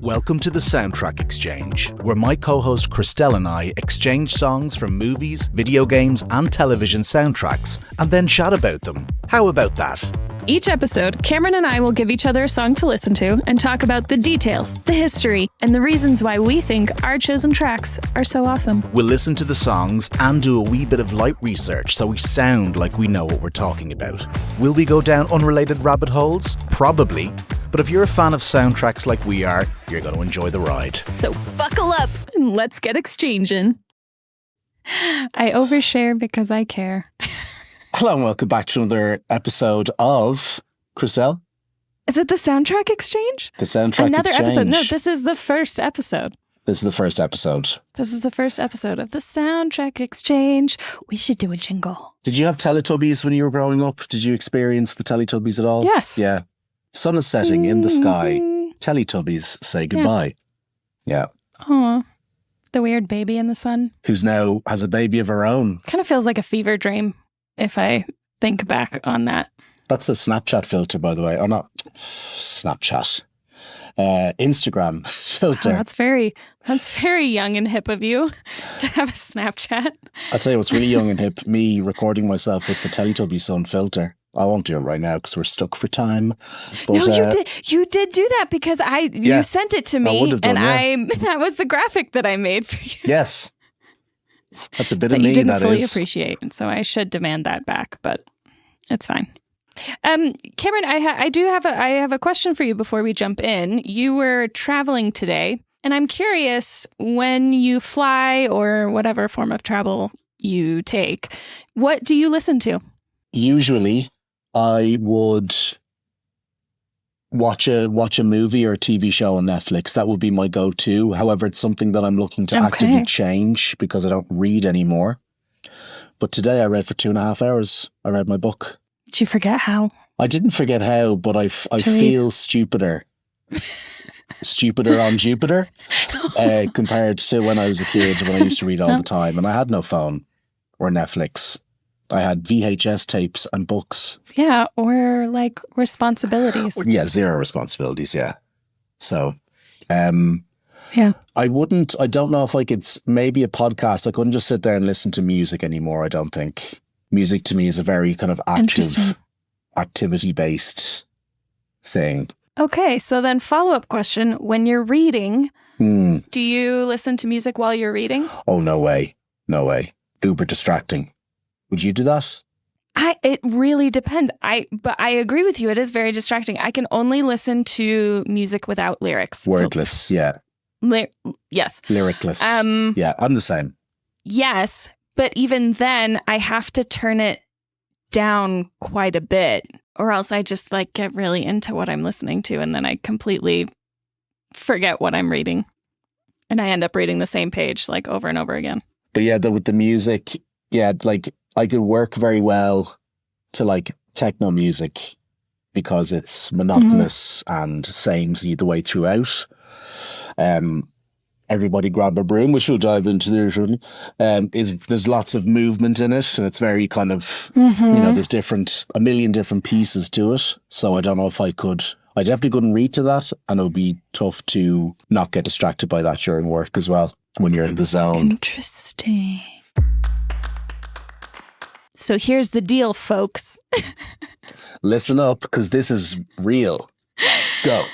Welcome to the Soundtrack Exchange, where my co-host Christelle and I exchange songs from movies, video games and television soundtracks, and then chat about them. How about that? Each episode, Cameron and I will give each other a song to listen to and talk about the details, the history, and the reasons why we think our chosen tracks are so awesome. We'll listen to the songs and do a wee bit of light research so we sound like we know what we're talking about. Will we go down unrelated rabbit holes? Probably. But if you're a fan of soundtracks like we are, you're going to enjoy the ride. So buckle up and let's get exchanging. I overshare because I care. Hello and welcome back to another episode of Christelle. Is it the Soundtrack Exchange? The Soundtrack Another Exchange. episode. No, this is the first episode. This is the first episode. This is the first episode of the Soundtrack Exchange. We should do a jingle. Did you have Teletubbies when you were growing up? Did you experience the Teletubbies at all? Yes. Yeah. Sun is setting in the sky. Teletubbies say goodbye. Yeah. Aw. The weird baby in the sun. Who's now has a baby of her own. Kind of feels like a fever dream if I think back on that. That's a Snapchat filter, by the way. Or not Snapchat. Instagram filter. Oh, that's very young and hip of you to have a Snapchat. I'll tell you what's really young and hip, me recording myself with the Teletubby Sun filter. I won't do it right now because we're stuck for time. But, no, you did. You did do that because you sent it to me, that was the graphic that I made for you. Yes, that's a bit that of me. You didn't that fully is. appreciate, and so I should demand that back. But it's fine. Cameron, I have a question for you before we jump in. You were traveling today, and I'm curious, when you fly or whatever form of travel you take, what do you listen to? Usually, I would watch a movie or a TV show on Netflix. That would be my go-to. However, it's something that I'm looking to actively change because I don't read anymore. But today I read for 2.5 hours. I read my book. Did you forget how? I didn't forget how, but I feel stupider. Stupider on Jupiter compared to when I was a kid, when I used to read all the time. And I had no phone or Netflix. I had VHS tapes and books. Yeah, or like responsibilities. Yeah, zero responsibilities, yeah. So, I don't know if I could, maybe a podcast, I couldn't just sit there and listen to music anymore, I don't think. Music to me is a very kind of active, activity-based thing. Okay, so then follow-up question, when you're reading, do you listen to music while you're reading? Oh, no way. No way. Uber distracting. Would you do that? It really depends. But I agree with you. It is very distracting. I can only listen to music without lyrics. Wordless, yeah. Yes. Lyricless. Yeah, I'm the same. Yes, but even then, I have to turn it down quite a bit, or else I just get really into what I'm listening to, and then I completely forget what I'm reading, and I end up reading the same page over and over again. But yeah, with the music, yeah, I could work very well to techno music because it's monotonous and samey the way throughout. Everybody Grab a Broom, which we'll dive into there. There's lots of movement in it, and it's very kind of there's a million different pieces to it. So I don't know if I could. I definitely couldn't read to that, and it would be tough to not get distracted by that during work as well when you're in the zone. Interesting. So here's the deal, folks. Listen up, because this is real. Go.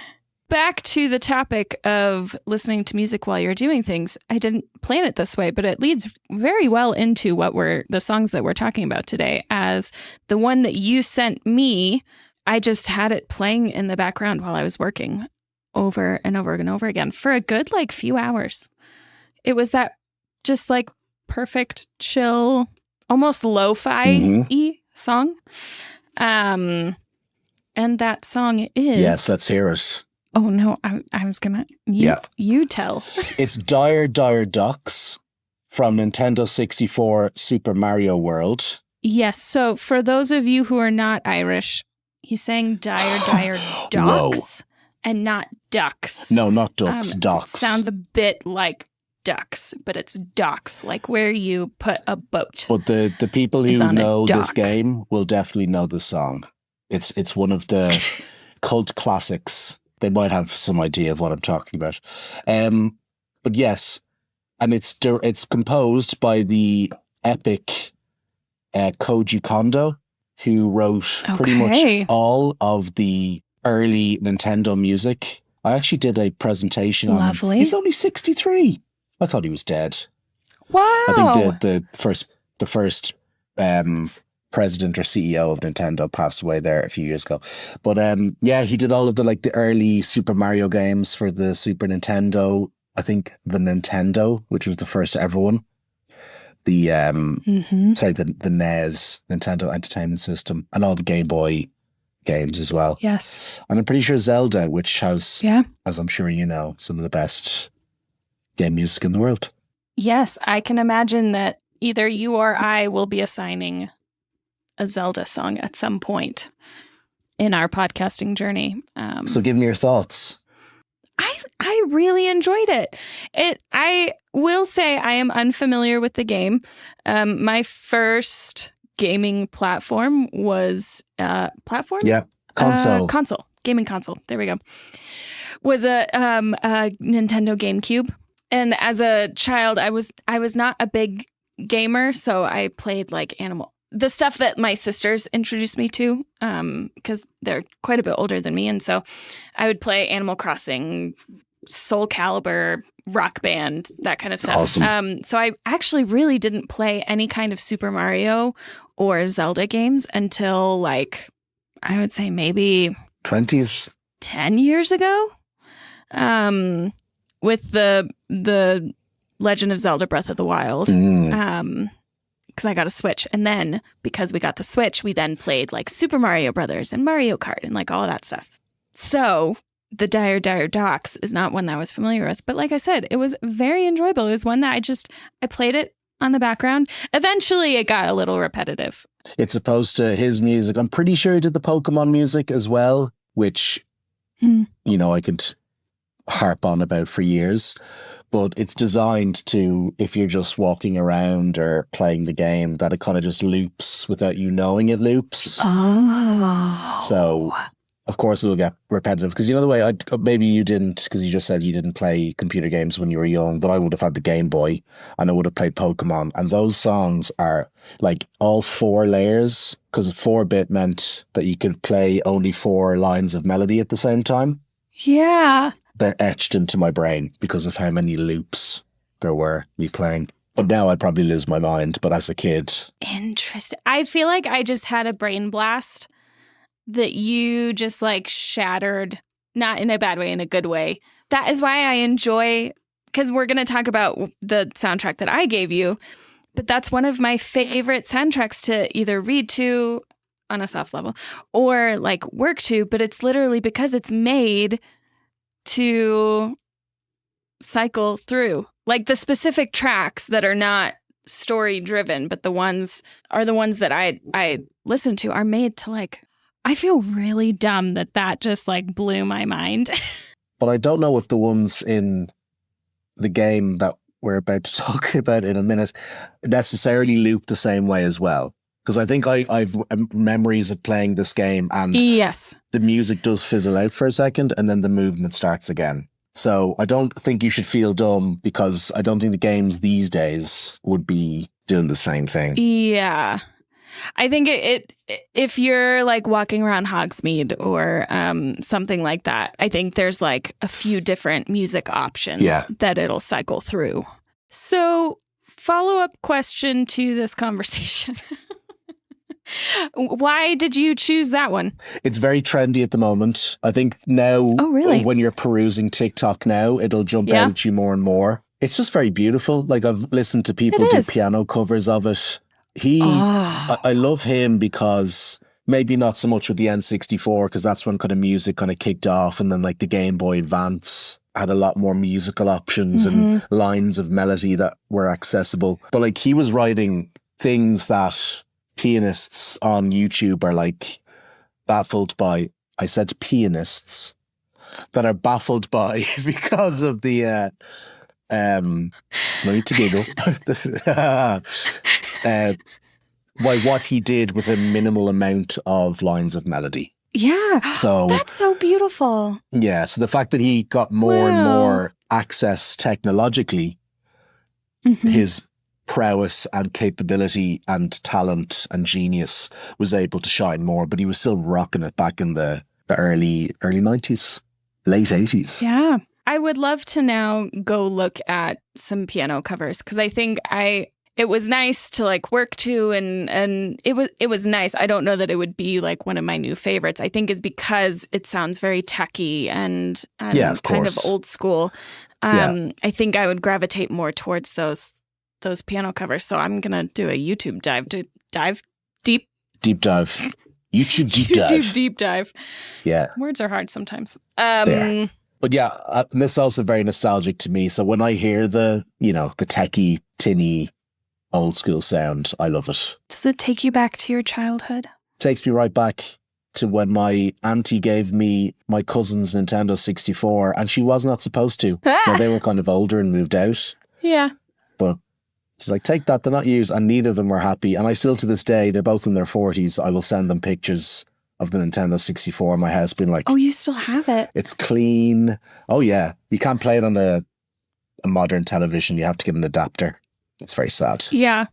Back to the topic of listening to music while you're doing things. I didn't plan it this way, but it leads very well into the songs that we're talking about today. As the one that you sent me, I just had it playing in the background while I was working over and over and over again for a good few hours. It was that just perfect, chill, almost lo-fi-y song. And that song is... Yes, let's hear it. Oh, no, I was going to... You tell. It's Dire Dire Ducks from Nintendo 64 Super Mario World. Yes, so for those of you who are not Irish, he's saying Dire Dire Ducks and not ducks. No, not ducks, ducks. Sounds a bit like ducks, but it's docks, where you put a boat. But the people who know this game will definitely know the song. It's one of the cult classics they might have some idea of what I'm talking about. But yes, and it's composed by the epic Koji Kondo, who wrote pretty much all of the early Nintendo music. I actually did a presentation on him. He's only 63. I thought he was dead. Wow. I think the first president or CEO of Nintendo passed away there a few years ago. But yeah, he did all of the early Super Mario games for the Super Nintendo. I think the Nintendo, which was the first ever one. The the NES, Nintendo Entertainment System, and all the Game Boy games as well. Yes. And I'm pretty sure Zelda, which has, as I'm sure you know, some of the best game music in the world. Yes, I can imagine that either you or I will be assigning a Zelda song at some point in our podcasting journey. So give me your thoughts. I really enjoyed it. I will say I am unfamiliar with the game. My first gaming platform was platform? Yeah, console. Gaming console. There we go. Was a Nintendo GameCube. And as a child, I was not a big gamer, so I played the stuff that my sisters introduced me to, because they're quite a bit older than me. And so I would play Animal Crossing, Soul Calibur, Rock Band, that kind of stuff. Awesome. So I actually really didn't play any kind of Super Mario or Zelda games until I would say maybe 20s, 10 years ago. With the Legend of Zelda Breath of the Wild. Because I got a Switch. And then because we got the Switch, we then played Super Mario Brothers and Mario Kart and all that stuff. So the Dire Docks is not one that I was familiar with. But like I said, it was very enjoyable. It was one that I played it on the background. Eventually it got a little repetitive. It's opposed to his music. I'm pretty sure he did the Pokemon music as well, which, I could harp on about for years. But it's designed to, if you're just walking around or playing the game, that it kind of just loops without you knowing it loops. Oh. So, of course, it will get repetitive. Because the way, maybe you didn't, because you just said you didn't play computer games when you were young, but I would have had the Game Boy and I would have played Pokemon. And those songs are all 4 layers, because 4-bit meant that you could play only 4 lines of melody at the same time. Yeah. They're etched into my brain because of how many loops there were me playing. But now I'd probably lose my mind. But as a kid... Interesting. I feel like I just had a brain blast that you just shattered, not in a bad way, in a good way. That is why I enjoy, because we're going to talk about the soundtrack that I gave you, but that's one of my favorite soundtracks to either read to on a soft level or work to, but it's literally because it's made to cycle through the specific tracks that are not story driven, but the ones that I listen to are made to I feel really dumb that just blew my mind. But I don't know if the ones in the game that we're about to talk about in a minute necessarily loop the same way as well. Because I think I've memories of playing this game and yes, the music does fizzle out for a second and then the movement starts again. So I don't think you should feel dumb because I don't think the games these days would be doing the same thing. Yeah. I think if you're walking around Hogsmeade or something like that, I think there's a few different music options that it'll cycle through. So follow-up question to this conversation. Why did you choose that one? It's very trendy at the moment. I think now when you're perusing TikTok now, it'll jump out at you more and more. It's just very beautiful. I've listened to people do piano covers of it. I love him because maybe not so much with the N64 because that's when kind of music kind of kicked off and then the Game Boy Advance had a lot more musical options and lines of melody that were accessible. But he was writing things that pianists on YouTube are baffled by. I said pianists that are baffled by because of the it's no need to giggle. By what he did with a minimal amount of lines of melody. Yeah. So that's so beautiful. yeah, so the fact that he got more and more access technologically, his prowess and capability and talent and genius was able to shine more, but he was still rocking it back in the early 90s, late 80s. Yeah. I would love to now go look at some piano covers because I think it was nice to like work to and it was nice. I don't know that it would be like one of my new favorites. I think is because it sounds very techy and yeah, of kind of course. old school. I think I would gravitate more towards those piano covers. So I'm gonna do a YouTube deep dive. YouTube deep dive. YouTube deep dive. Yeah. Words are hard sometimes. But yeah, this is also very nostalgic to me. So when I hear the techie, tinny, old school sound, I love it. Does it take you back to your childhood? Takes me right back to when my auntie gave me my cousin's Nintendo 64 and she was not supposed to. Now, they were kind of older and moved out. Yeah. But she's like, take that, they're not used. And neither of them were happy. And I still to this day, they're both in their 40s. I will send them pictures of the Nintendo 64 in my house being like, oh, you still have it? It's clean. Oh yeah. You can't play it on a modern television. You have to get an adapter. It's very sad. Yeah.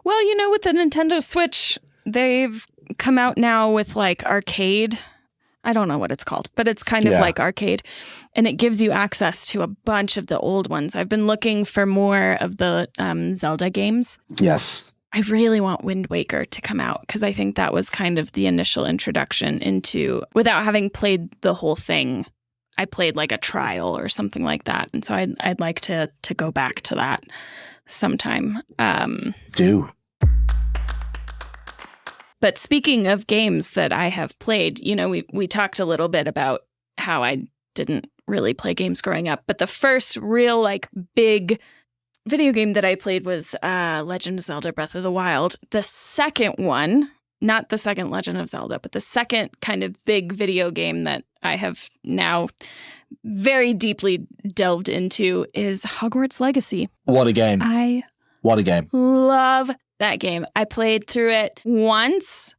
Well, with the Nintendo Switch, they've come out now with like arcade. I don't know what it's called, but it's kind of like arcade. And it gives you access to a bunch of the old ones. I've been looking for more of the Zelda games. Yes. I really want Wind Waker to come out because I think that was kind of the initial introduction into, without having played the whole thing, I played like a trial or something like that. And so I'd like to go back to that sometime. Do. But speaking of games that I have played, we talked a little bit about how I didn't really play games growing up. But the first real like big video game that I played was Legend of Zelda Breath of the Wild. The second one, not the second Legend of Zelda, but the second kind of big video game that I have now very deeply delved into is Hogwarts Legacy. What a game. What a game. Love that game. I played through it once,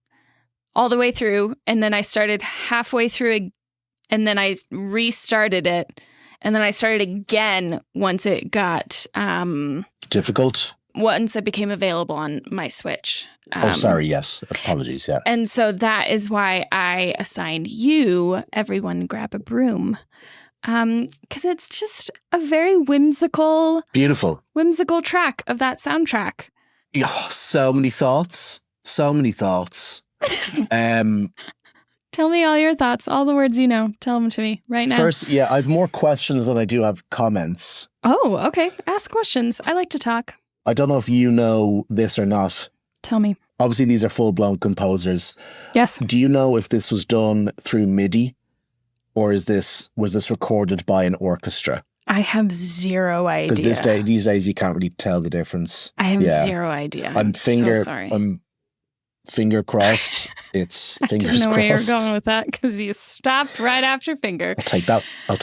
all the way through, and then I started halfway through, and then I restarted it. And then I started again once it got difficult. Once it became available on my Switch. Sorry. Yes. Apologies. Yeah. And so that is why I assigned you Everyone Grab a Broom. Because it's just a very whimsical track of that soundtrack. Oh, so many thoughts. Tell me all your thoughts, all the words you know. Tell them to me right now. First, I have more questions than I do have comments. Oh, okay. Ask questions. I like to talk. I don't know if you know this or not. Tell me. Obviously, these are full-blown composers. Yes. Do you know if this was done through MIDI or was this recorded by an orchestra? I have zero idea. Because these days you can't really tell the difference. I have zero idea. I'm so sorry. I'm finger crossed. It's fingers crossed. I didn't know where you were going with that because you stopped right after finger. I'll take that. I'll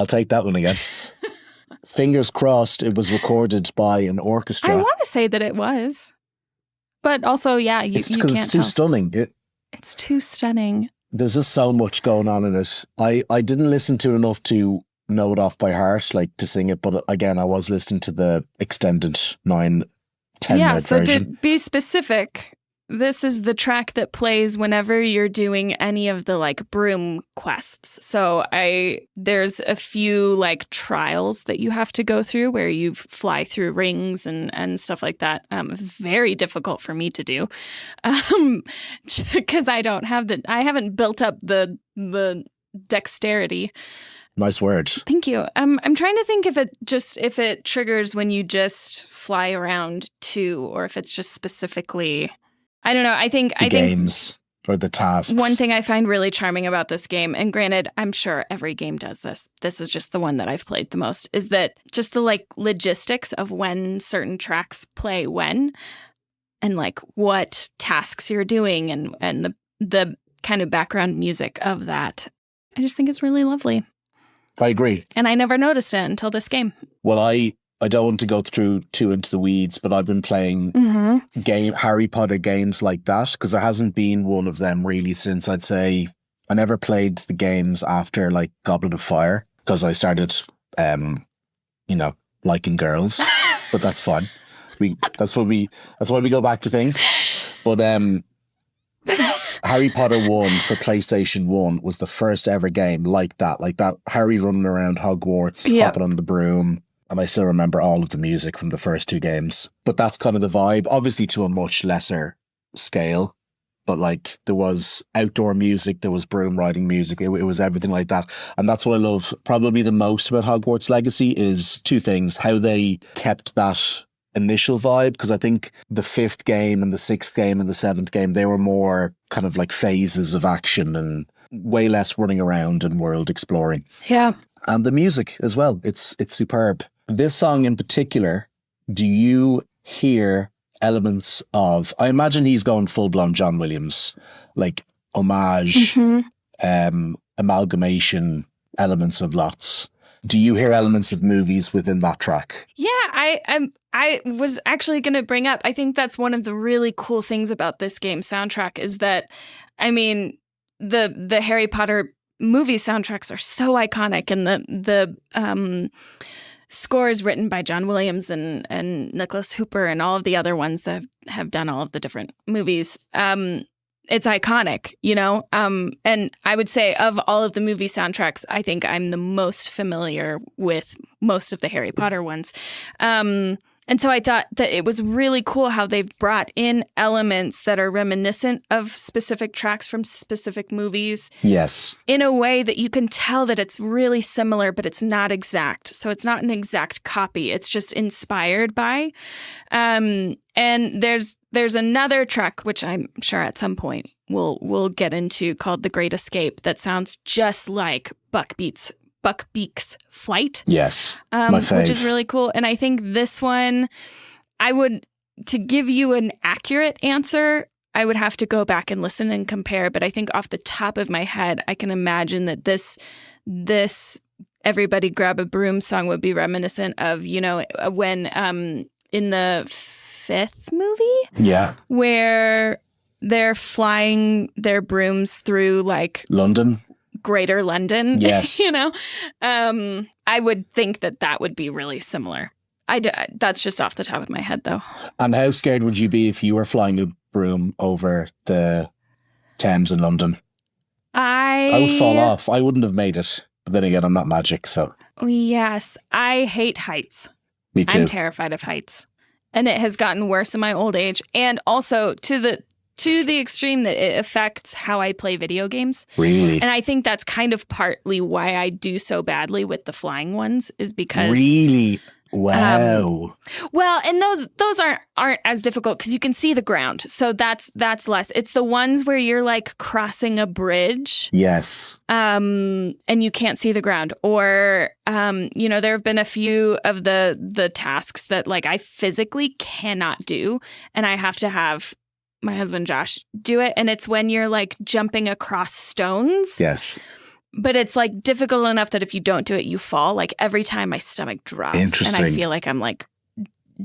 take that one again. Fingers crossed it was recorded by an orchestra. I want to say that it was. But also, you can't tell. It's too stunning. It's too stunning. There's just so much going on in it. I didn't listen to enough to know it off by heart, like to sing it. But again, I was listening to the extended 9-10 minute version. To be specific, this is the track that plays whenever you're doing any of the like Broom quests. So there's a few like trials that you have to go through where you fly through rings and stuff like that. Very difficult for me to do because I haven't built up the dexterity. Nice word. Thank you. I'm trying to think if it triggers when you just fly around too, or if it's just specifically. I don't know. I think games or the tasks. One thing I find really charming about this game, and granted, I'm sure every game does this. This is just the one that I've played the most. Is that just the like logistics of when certain tracks play when, and like what tasks you're doing, and the kind of background music of that. I just think it's really lovely. I agree. And I never noticed it until this game. Well, I I don't want to go through too into the weeds, but I've been playing Harry Potter games like that because there hasn't been one of them really since I'd say I never played the games after like Goblet of Fire because I started, liking girls, but that's fine. That's why we go back to things. But Harry Potter 1 for PlayStation 1 was the first ever game like that Harry running around Hogwarts, hopping on the broom. And I still remember all of the music from the first 2 games. But that's kind of the vibe, obviously to a much lesser scale. But like there was outdoor music, there was broom riding music. It was everything like that. And that's what I love probably the most about Hogwarts Legacy is 2 things. How they kept that initial vibe, because I think the 5th game and the 6th game and the 7th game, they were more kind of like phases of action and way less running around and world exploring. Yeah. And the music as well. It's superb. This song in particular, do you hear elements of, I imagine he's going full-blown John Williams, like homage, amalgamation, elements of lots. Do you hear elements of movies within that track? Yeah, I was actually going to bring up, I think that's one of the really cool things about this game soundtrack is that, I mean, the Harry Potter movie soundtracks are so iconic, and the score is written by John Williams and Nicholas Hooper and all of the other ones that have done all of the different movies. It's iconic, and I would say of all of the movie soundtracks, I think I'm the most familiar with most of the Harry Potter ones. And so I thought that it was really cool how they've brought in elements that are reminiscent of specific tracks from specific movies. Yes. In a way that you can tell that it's really similar, but it's not exact. So it's not an exact copy. It's just inspired by. And there's another track, which I'm sure at some point we'll get into, called The Great Escape, that sounds just like Buckbeak's Flight. Yes, my fave. Which is really cool. And I think this one, to give you an accurate answer, I would have to go back and listen and compare. But I think off the top of my head, I can imagine that this Everybody Grab a Broom song would be reminiscent of, when in the 5th movie? Yeah. Where they're flying their brooms through like London. Greater London. Yes. I would think that would be really similar. That's just off the top of my head, though. And how scared would you be if you were flying a broom over the Thames in London? I would fall off. I wouldn't have made it. But then again, I'm not magic, so. Yes. I hate heights. Me too. I'm terrified of heights. And it has gotten worse in my old age. And also to the extreme that it affects how I play video games. Really? And I think that's kind of partly why I do so badly with the flying ones, is because... Really? Wow. Well, and those aren't as difficult because you can see the ground. So that's less. It's the ones where you're like crossing a bridge. Yes. And you can't see the ground. Or, there have been a few of the tasks that like I physically cannot do. And I have to have my husband Josh do it, and it's when you're like jumping across stones. Yes. But it's like difficult enough that if you don't do it, you fall. Like every time my stomach drops. Interesting. And I feel like I'm like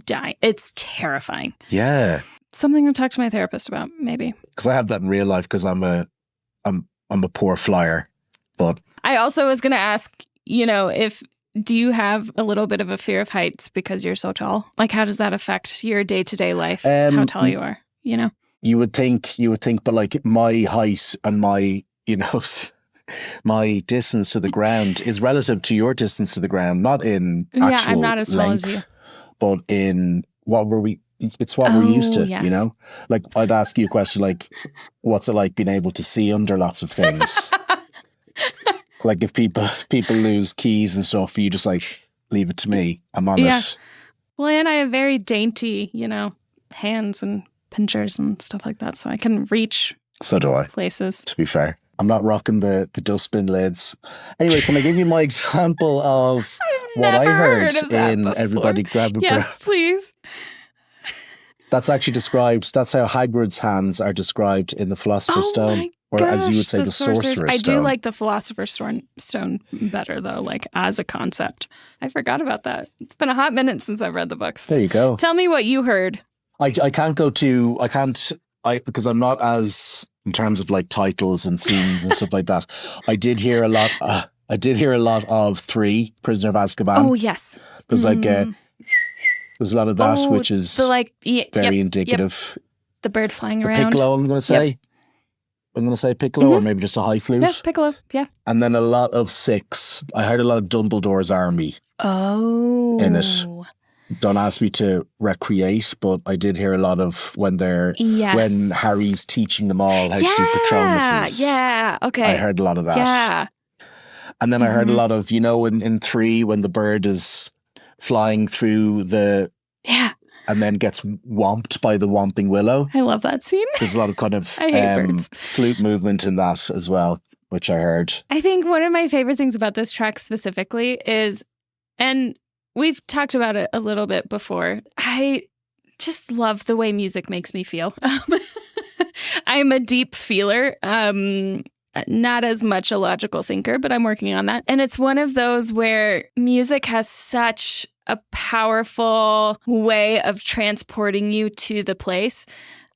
dying. It's terrifying. Yeah. Something to talk to my therapist about, maybe. Because I have that in real life because I'm a poor flyer. But I also was going to ask, do you have a little bit of a fear of heights because you're so tall? Like, how does that affect your day-to-day life? How tall you are, You would think, but like my height and my, my distance to the ground is relative to your distance to the ground, not in actual I'm not as tall as you. But in it's what we're used to, yes. Like I'd ask you a question like, what's it like being able to see under lots of things? Like if people lose keys and stuff, you just like, leave it to me. I'm on it. Well, and I have very dainty, hands and pinchers and stuff like that, so I can reach. So do I. Places. To be fair, I'm not rocking the dustbin lids. Anyway, can I give you my example of what I heard in before. Everybody Grab a Broom? Yes, please. That's actually described. That's how Hagrid's hands are described in the Philosopher's Stone. Oh my Or as you would say, the Sorcerer's Stone. I do like the Philosopher's Stone better, though, like as a concept. I forgot about that. It's been a hot minute since I've read the books. There you go. Tell me what you heard. I can't because I'm not as, in terms of like titles and scenes and stuff like that. I did hear a lot of 3, Prisoner of Azkaban. Oh, yes. There's there's a lot of that, which is very indicative. Yep. The bird flying around. Piccolo, I'm going to say. Yep. I'm going to say Piccolo, or maybe just a high flute. Yeah, Piccolo, yeah. And then a lot of 6. I heard a lot of Dumbledore's Army in it. Don't ask me to recreate, but I did hear a lot of when Harry's teaching them all how to do Patronuses. Yeah, okay. I heard a lot of that. Yeah. And then I heard a lot of, in 3, when the bird is flying through the... Yeah. And then gets whomped by the Whomping Willow. I love that scene. There's a lot of kind of I hate birds. Flute movement in that as well, which I heard. I think one of my favorite things about this track specifically is, and we've talked about it a little bit before, I just love the way music makes me feel. I'm a deep feeler. Not as much a logical thinker, but I'm working on that. And it's one of those where music has such a powerful way of transporting you to the place.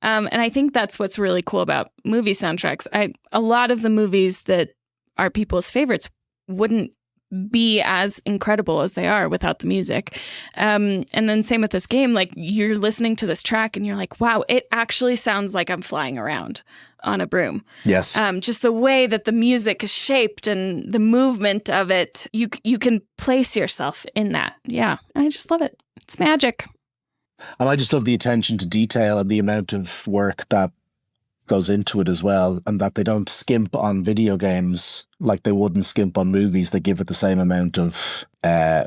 And I think that's what's really cool about movie soundtracks. A lot of the movies that are people's favorites wouldn't be as incredible as they are without the music. And then same with this game, like you're listening to this track and you're like, wow, it actually sounds like I'm flying around on a broom. Yes. Just the way that the music is shaped and the movement of it, you can place yourself in that. Yeah, I just love it. It's magic. And I just love the attention to detail and the amount of work that goes into it as well, and that they don't skimp on video games like they wouldn't skimp on movies. They give it the same amount of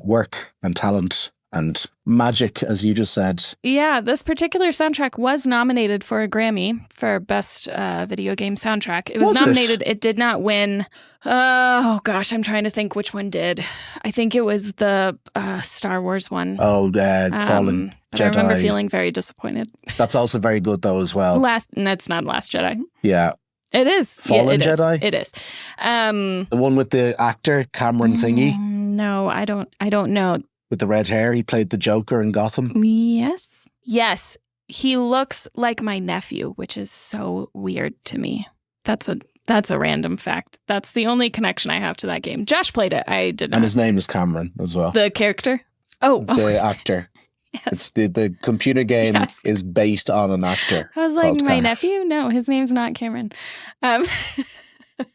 work and talent and magic, as you just said. Yeah, this particular soundtrack was nominated for a Grammy for Best Video Game Soundtrack. It was nominated. It did not win. Oh, gosh, I'm trying to think which one did. I think it was the Star Wars one. Oh, Fallen Jedi. I remember feeling very disappointed. That's also very good, though, as well. That's not Last Jedi. Yeah. It is. Fallen Jedi? It is. The one with the actor, Cameron thingy? No, I don't know. With the red hair, he played the Joker in Gotham. Yes. He looks like my nephew, which is so weird to me. That's a random fact. That's the only connection I have to that game. Josh played it. I did not. And his name is Cameron as well. The character? Oh. The actor. Yes. It's the computer game is based on an actor. I was like, my nephew? No, his name's not Cameron.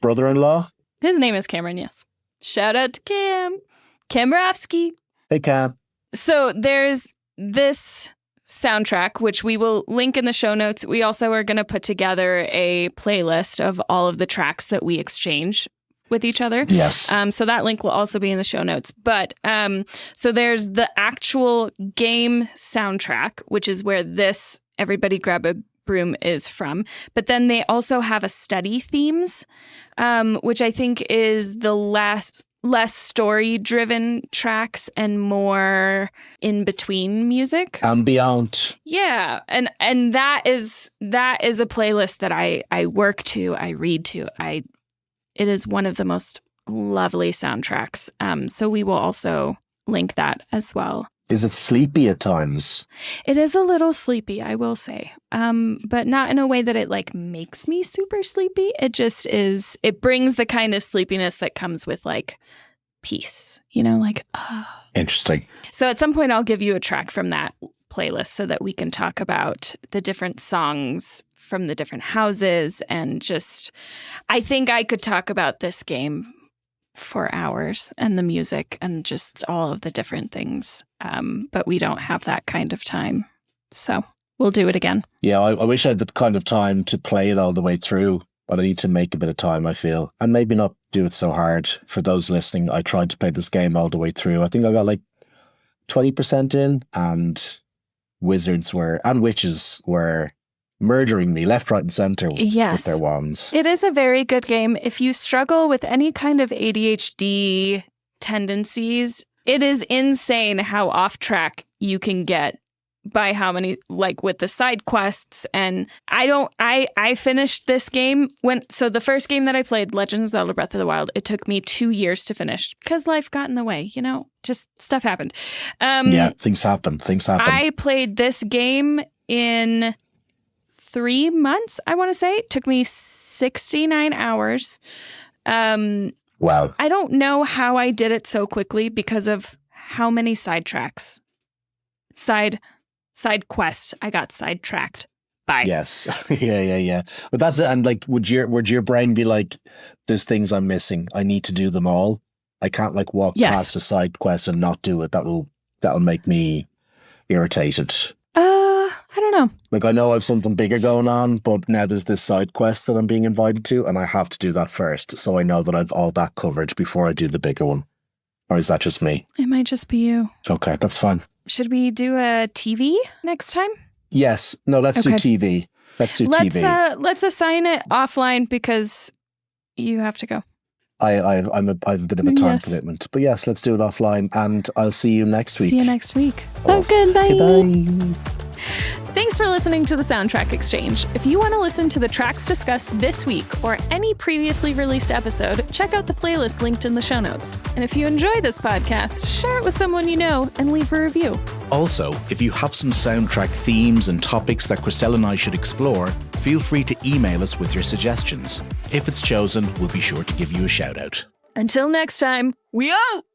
Brother-in-law? His name is Cameron, yes. Shout out to Cam. Kamrovsky. Hey, Cam. So there's this soundtrack, which we will link in the show notes. We also are going to put together a playlist of all of the tracks that we exchange with each other. Yes. So that link will also be in the show notes. But so there's the actual game soundtrack, which is where this Everybody Grab a Broom is from. But then they also have a study themes, which I think is the less story-driven tracks and more in-between music. Ambient. Yeah. And that is a playlist that I work to, I read to. It is one of the most lovely soundtracks. So we will also link that as well. Is it sleepy at times? It is a little sleepy, I will say. But not in a way that it like makes me super sleepy. It just is, it brings the kind of sleepiness that comes with like peace, like, Interesting. So at some point I'll give you a track from that playlist so that we can talk about the different songs from the different houses and just, I think I could talk about this game for hours and the music and just all of the different things. But we don't have that kind of time. So we'll do it again. Yeah, I wish I had the kind of time to play it all the way through, but I need to make a bit of time, I feel. And maybe not do it so hard. For those listening, I tried to play this game all the way through. I think I got like 20% in, and wizards and witches were murdering me left, right, and center with their wands. It is a very good game. If you struggle with any kind of ADHD tendencies, it is insane how off track you can get by how many, like with the side quests. And I finished this game so the first game that I played, Legend of Zelda Breath of the Wild, it took me 2 years to finish because life got in the way, just stuff happened. Yeah, things happen. I played this game in 3 months, I want to say. It took me 69 hours. Wow. I don't know how I did it so quickly because of how many sidetracks. Side quests. I got sidetracked by. Yes. Yeah. But that's it. And like, would your brain be like, there's things I'm missing. I need to do them all. I can't like walk past a side quest and not do it. That'll make me irritated. I don't know. Like, I know I have something bigger going on, but now there's this side quest that I'm being invited to, and I have to do that first. So I know that I've all that covered before I do the bigger one. Or is that just me? It might just be you. Okay, that's fine. Should we do a TV next time? Yes. No, let's do TV. Let's do TV. Let's assign it offline because you have to go. I have a bit of a time commitment. But yes, let's do it offline, and I'll see you next week. See you next week. That was good. Bye. Bye. Thanks for listening to the Soundtrack Exchange. If you want to listen to the tracks discussed this week or any previously released episode, check out the playlist linked in the show notes. And if you enjoy this podcast, share it with someone you know and leave a review. Also, if you have some soundtrack themes and topics that Christelle and I should explore, feel free to email us with your suggestions. If it's chosen, we'll be sure to give you a shout out. Until next time, we out!